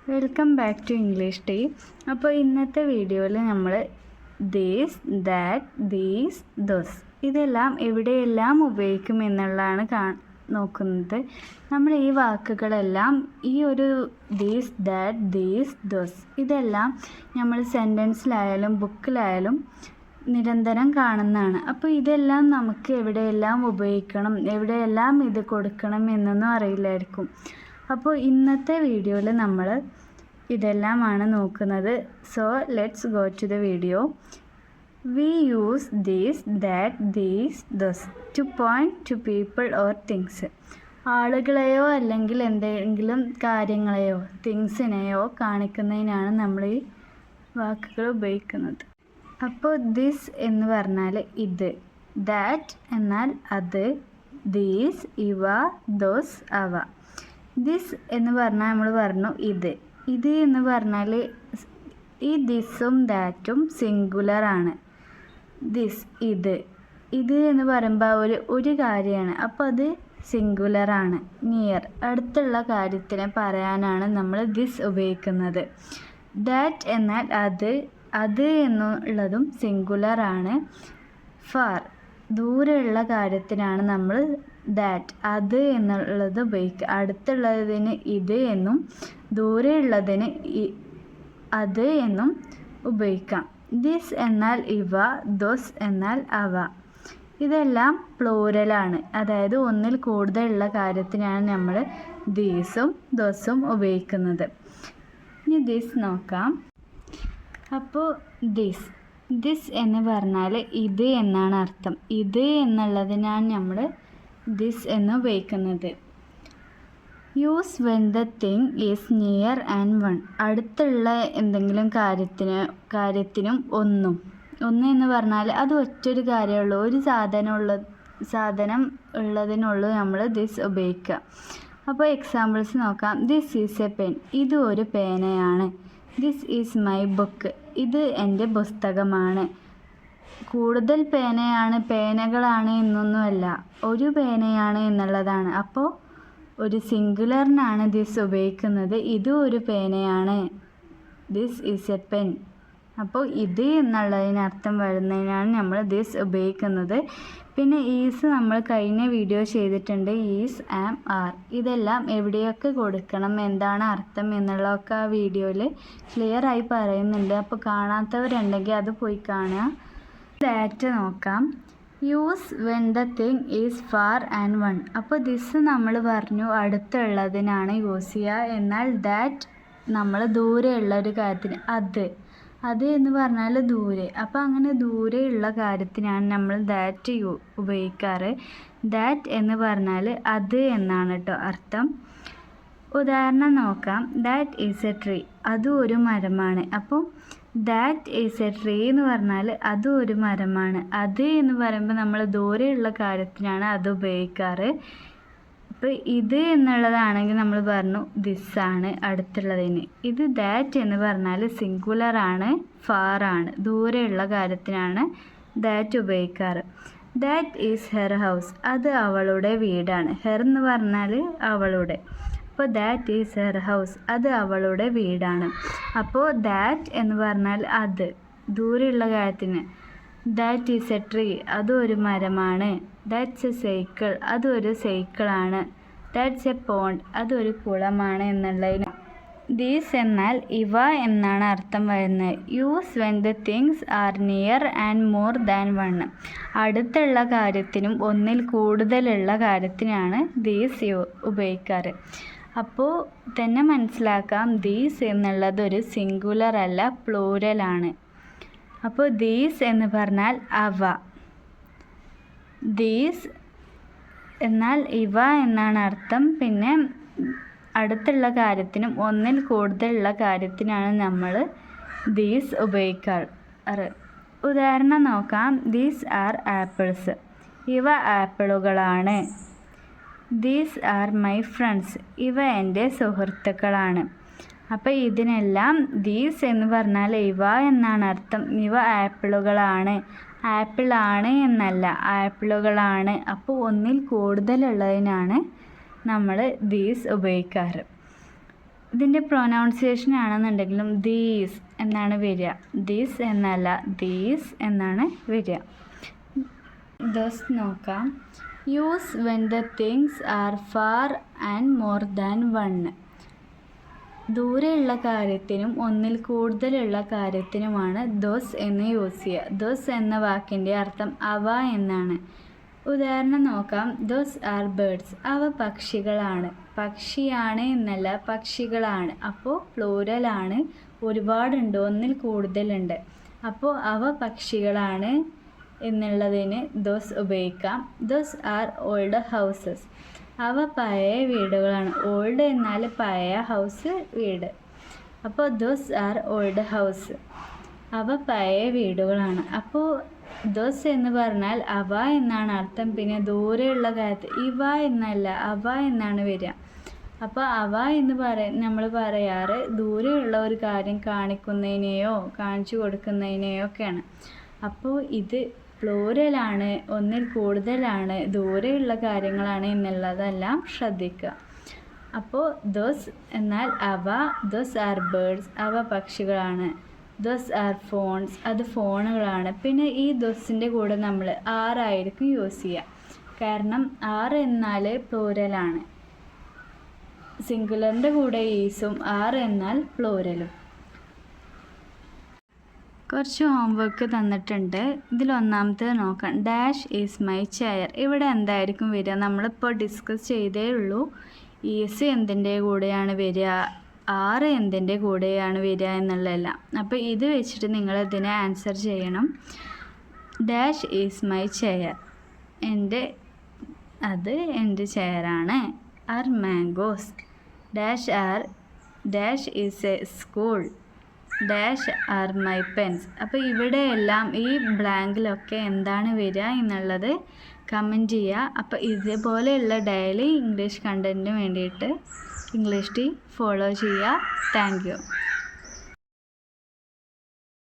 Welcome back to English tea. അപ്പോൾ ഇന്നത്തെ വീഡിയോയിൽ നമ്മൾ ദീസ്, ദാറ്റ്, ദീസ്, ദോസ് ഇതെല്ലാം എവിടെയെല്ലാം ഉപയോഗിക്കും എന്നുള്ളതാണ് നോക്കുന്നത്. നമ്മൾ ഈ വാക്കുകളെല്ലാം ഈ ഒരു ദീസ്, ദാറ്റ്, ദീസ്, ദോസ് ഇതെല്ലാം നമ്മൾ സെൻറ്റൻസിലായാലും ബുക്കിലായാലും നിരന്തരം കാണുന്നതാണ്. അപ്പോൾ ഇതെല്ലാം നമുക്ക് എവിടെയെല്ലാം ഉപയോഗിക്കണം, എവിടെയെല്ലാം ഇത് കൊടുക്കണം എന്നൊന്നും അറിയില്ലായിരിക്കും. അപ്പോൾ ഇന്നത്തെ വീഡിയോയിൽ നമ്മൾ ഇതെല്ലാമാണ് നോക്കുന്നത്. So let's go to the video. We use these, that, these, those to point to people or things. ആളുകളെയോ അല്ലെങ്കിൽ എന്തെങ്കിലും കാര്യങ്ങളെയോ തിങ്സിനെയോ കാണിക്കുന്നതിനാണ് നമ്മൾ ഈ വാക്കുകൾ ഉപയോഗിക്കുന്നത്. അപ്പോൾ ദിസ് എന്ന് പറഞ്ഞാൽ ഇത്, ദാറ്റ് എന്നാൽ അത്, ദീസ് ഇവ, ദോസ് അവ. ദിസ് എന്ന് പറഞ്ഞാൽ നമ്മൾ പറഞ്ഞു ഇത്. ഇത് എന്ന് പറഞ്ഞാൽ ഈ ദിസും ദാറ്റും സിംഗുലറാണ്. ദിസ് ഇത്, ഇത് എന്ന് പറയുമ്പോൾ ഒരു കാര്യമാണ്, അപ്പോൾ അത് സിംഗുലറാണ്. നിയർ അടുത്തുള്ള കാര്യത്തിനെ പറയാനാണ് നമ്മൾ ദിസ് ഉപയോഗിക്കുന്നത്. ദാറ്റ് എന്നാൽ അത് എന്നുള്ളതും സിംഗുലറാണ്. ഫാർ ദൂരെയുള്ള കാര്യത്തിനാണ് നമ്മൾ ദാറ്റ് അത് എന്നുള്ളത് ഉപയോഗിക്കുക. അടുത്തുള്ളതിന് ഇത് എന്നും ദൂരെയുള്ളതിന് അത് എന്നും ഉപയോഗിക്കാം. ദിസ് എന്നാൽ ഇവ, ദോസ് എന്നാൽ അവ. ഇതെല്ലാം പ്ലൂരലാണ്, അതായത് ഒന്നിൽ കൂടുതലുള്ള കാര്യത്തിനാണ് നമ്മൾ ദീസും ദോസും ഉപയോഗിക്കുന്നത്. ഇനി ദിസ് നോക്കാം. അപ്പോൾ ദിസ് എന്ന് പറഞ്ഞാൽ ഇത് എന്നാണ് അർത്ഥം. ഇത് എന്നുള്ളതിനാണ് നമ്മൾ ദിസ് എന്ന് ഉപയോഗിക്കുന്നത്. Use when the thing is near and one. അടുത്തുള്ള എന്തെങ്കിലും കാര്യത്തിനും ഒന്ന് എന്ന് പറഞ്ഞാൽ അത് ഒറ്റൊരു കാര്യമുള്ളൂ, ഒരു സാധനം ഉള്ളതിനുള്ളൂ നമ്മൾ ദിസ് ഉപയോഗിക്കുക. അപ്പോൾ എക്സാമ്പിൾസ് നോക്കാം. ദിസ് ഈസ് എ പെൻ, ഇത് ഒരു പേനയാണ്. ദിസ് ഈസ് മൈ ബുക്ക്, ഇത് എൻ്റെ പുസ്തകമാണ്. കൂടുതൽ പേനകളാണ് എന്നൊന്നുമല്ല, ഒരു പേനയാണ് എന്നുള്ളതാണ്. അപ്പോൾ ഒരു സിംഗുലറിനാണ് ദിസ് ഉപയോഗിക്കുന്നത്. ഇത് ഒരു പേനയാണ്, ദിസ് ഈസ് എ പെൻ. അപ്പോൾ ഇത് എന്നുള്ളതിനർത്ഥം വരുന്നതിനാണ് നമ്മൾ ദിസ് ഉപയോഗിക്കുന്നത്. പിന്നെ ഈസ് നമ്മൾ കഴിഞ്ഞ വീഡിയോ ചെയ്തിട്ടുണ്ട്. ഈസ്, ആം, ആർ ഇതെല്ലാം എവിടെയൊക്കെ കൊടുക്കണം, എന്താണ് അർത്ഥം എന്നുള്ളതൊക്കെ ആ വീഡിയോയിൽ ക്ലിയർ ആയി പറയുന്നുണ്ട്. അപ്പോൾ കാണാത്തവരുണ്ടെങ്കിൽ അത് പോയി കാണുക. ദാറ്റ് നോക്കാം. Use when the thing is far and one. അപ്പോൾ ദിസ് നമ്മൾ പറഞ്ഞു അടുത്തുള്ളതിനാണ് യൂസ് ചെയ്യുക. എന്നാൽ ദാറ്റ് നമ്മൾ ദൂരെയുള്ള ഒരു കാര്യത്തിന്, അത് എന്ന് പറഞ്ഞാൽ ദൂരെ. അപ്പോൾ അങ്ങനെ ദൂരെയുള്ള കാര്യത്തിനാണ് നമ്മൾ ദാറ്റ് ഉപയോഗിക്കാറ്. ദാറ്റ് എന്ന് പറഞ്ഞാൽ അത് എന്നാണ് കേട്ടോ അർത്ഥം. ഉദാഹരണം നോക്കാം. ദാറ്റ് ഈസ് എ ട്രീ, അതും ഒരു മരമാണ്. അപ്പോൾ ദാറ്റ് ഈസ് എ ട്രീ എന്ന് പറഞ്ഞാൽ അതും ഒരു മരമാണ്. അത് എന്ന് പറയുമ്പോൾ നമ്മൾ ദൂരെയുള്ള കാര്യത്തിനാണ് അത് ഉപയോഗിക്കാറ്. അപ്പോൾ ഇത് എന്നുള്ളതാണെങ്കിൽ നമ്മൾ പറഞ്ഞു ദിസ്സാണ് അടുത്തുള്ളതിന്. ഇത് ദാറ്റ് എന്ന് പറഞ്ഞാൽ സിംഗുലറാണ്, ഫാറാണ്, ദൂരെയുള്ള കാര്യത്തിനാണ് ദാറ്റ് ഉപയോഗിക്കാറ്. ദാറ്റ് ഈസ് ഹെർ ഹൗസ്, അത് അവളുടെ വീടാണ്. ഹെർ എന്ന് പറഞ്ഞാൽ അവളുടെ. അപ്പോൾ ദാറ്റ് ഈസ് ഹെർ ഹൗസ്, അത് അവളുടെ വീടാണ്. അപ്പോൾ ദാറ്റ് എന്ന് പറഞ്ഞാൽ അത്, ദൂരെയുള്ള കാര്യത്തിന്. ദാറ്റ് ഈസ് എ ട്രീ, അതും ഒരു മരമാണ്. ദാറ്റ്സ് എ സൈക്കിൾ, അതും ഒരു സൈക്കിളാണ്. ദാറ്റ്സ് എ പോണ്ട്, അതൊരു കുളമാണ് എന്നുള്ളതിന്. ദീസ് എന്നാൽ ഇവ എന്നാണ് അർത്ഥം വരുന്നത്. Use when the things are near and more than one. അടുത്തുള്ള കാര്യത്തിനും ഒന്നിൽ കൂടുതലുള്ള കാര്യത്തിനാണ് ദീസ് ഉപയോഗിക്കാറ്. അപ്പോൾ തന്നെ മനസ്സിലാക്കാം ദീസ് എന്നുള്ളത് ഒരു സിംഗുലർ അല്ല, പ്ലൂരലാണ്. അപ്പോൾ ദീസ് എന്ന് പറഞ്ഞാൽ അവ, ദീസ് എന്നാൽ ഇവ എന്നാണ് അർത്ഥം. പിന്നെ അടുത്തുള്ള കാര്യത്തിനും ഒന്നിൽ കൂടുതലുള്ള കാര്യത്തിനാണ് നമ്മൾ ദീസ് ഉപയോഗിക്കാറ്. ഉദാഹരണം നോക്കാം. ദീസ് ആർ ആപ്പിൾസ്, ഇവ ആപ്പിളുകളാണ്. ദീസ് ആർ മൈ ഫ്രണ്ട്സ്, ഇവ എൻ്റെ സുഹൃത്തുക്കളാണ്. അപ്പോൾ ഇതിനെല്ലാം ദീസ് എന്ന് പറഞ്ഞാൽ ഇവ എന്നാണ് അർത്ഥം. ഇവ ആപ്പിളുകളാണ്, ആപ്പിളാണ് എന്നല്ല, ആപ്പിളുകളാണ്. അപ്പോൾ ഒന്നിൽ കൂടുതലുള്ളതിനാണ് നമ്മൾ ദീസ് ഉപയോഗിക്കാറ്. ഇതിൻ്റെ പ്രൊനൗൺസിയേഷൻ ആണെന്നുണ്ടെങ്കിലും ദീസ് എന്നാണ് വരിക. ദീസ് എന്നല്ല, ദീസ് എന്നാണ് വരിക. ദസ് നോക്കാം. Use when the things are far and more than one. ദൂരെയുള്ള കാര്യത്തിനും ഒന്നിൽ കൂടുതലുള്ള കാര്യത്തിനുമാണ് ദോസ് എന്ന് യൂസ് ചെയ്യുക. ദോസ് എന്ന വാക്കിൻ്റെ അർത്ഥം അവ എന്നാണ്. ഉദാഹരണം നോക്കാം. Those are birds. അവ പക്ഷികളാണ്. പക്ഷിയാണ് എന്നല്ല, പക്ഷികളാണ്. അപ്പോൾ പ്ലൂരലാണ്, ഒരുപാടുണ്ട്, ഒന്നിൽ കൂടുതലുണ്ട്. അപ്പോൾ അവ പക്ഷികളാണ് എന്നുള്ളതിന് ദോസ് ഉപയോഗിക്കാം. Those are old houses. അവ പഴയ വീടുകളാണ്. ഓൾഡ് എന്നാൽ പഴയ, ഹൗസ് വീട്. അപ്പോൾ ദോസ് ആർ ഓൾഡ് ഹൗസ്. അവ പഴയ വീടുകളാണ്. അപ്പോൾ ദോസ് എന്ന് പറഞ്ഞാൽ അവ എന്നാണ് അർത്ഥം. പിന്നെ ദൂരെയുള്ള കാര്യത്തിൽ ഇവ എന്നല്ല, അവ എന്നാണ് വരിക. അപ്പോൾ അവ എന്ന് നമ്മൾ പറയാറ് ദൂരെയുള്ള ഒരു കാര്യം കാണിക്കുന്നതിനെയോ കാണിച്ചു കൊടുക്കുന്നതിനെയോ ഒക്കെയാണ്. അപ്പോൾ ഇത് പ്ലൂരലാണ്, ഒന്നിൽ കൂടുതലാണ്, ദൂരെയുള്ള കാര്യങ്ങളാണ് എന്നുള്ളതെല്ലാം ശ്രദ്ധിക്കുക. അപ്പോൾ ദോസ് എന്നാൽ അവ. Those are birds. അവ പക്ഷികളാണ്. Those are phones. അത് ഫോണുകളാണ്. പിന്നെ ഈ ദോസിൻ്റെ കൂടെ നമ്മൾ ആറായിരിക്കും യൂസ് ചെയ്യുക. കാരണം ആറ് എന്നാൽ പ്ലൂരലാണ്. സിംഗുലറിൻ്റെ കൂടെ ഈസും, ആറ് എന്നാൽ പ്ലൂരലും. കുറച്ച് ഹോംവർക്ക് തന്നിട്ടുണ്ട്. ഇതിലൊന്നാമത്തേത് നോക്കാം. Dash is my chair. ഇവിടെ എന്തായിരിക്കും വരിക? നമ്മളിപ്പോൾ ഡിസ്കസ് ചെയ്തേ ഉള്ളൂ. ഈസ് എന്തിൻ്റെ കൂടെയാണ് വരിക, ആറ് എന്തിൻ്റെ കൂടെയാണ് വരിക എന്നുള്ളതെല്ലാം. അപ്പോൾ ഇത് വെച്ചിട്ട് നിങ്ങൾ ഇതിനെ ആൻസർ ചെയ്യണം. Dash is my chair. അത് എൻ്റെ ചെയറാണ്. Are mangoes. Dash is a school. Dash are my pens. അപ്പോൾ ഇവിടെയെല്ലാം ഈ ബ്ലാങ്കിലൊക്കെ എന്താണ് വരിക എന്നുള്ളത് കമൻറ്റ് ചെയ്യുക. അപ്പോൾ ഇതുപോലെയുള്ള ഡെയിലി ഇംഗ്ലീഷ് കണ്ടൻറ്റിന് വേണ്ടിയിട്ട് ഇംഗ്ലീഷ് ടീ ഫോളോ ചെയ്യുക. Thank you.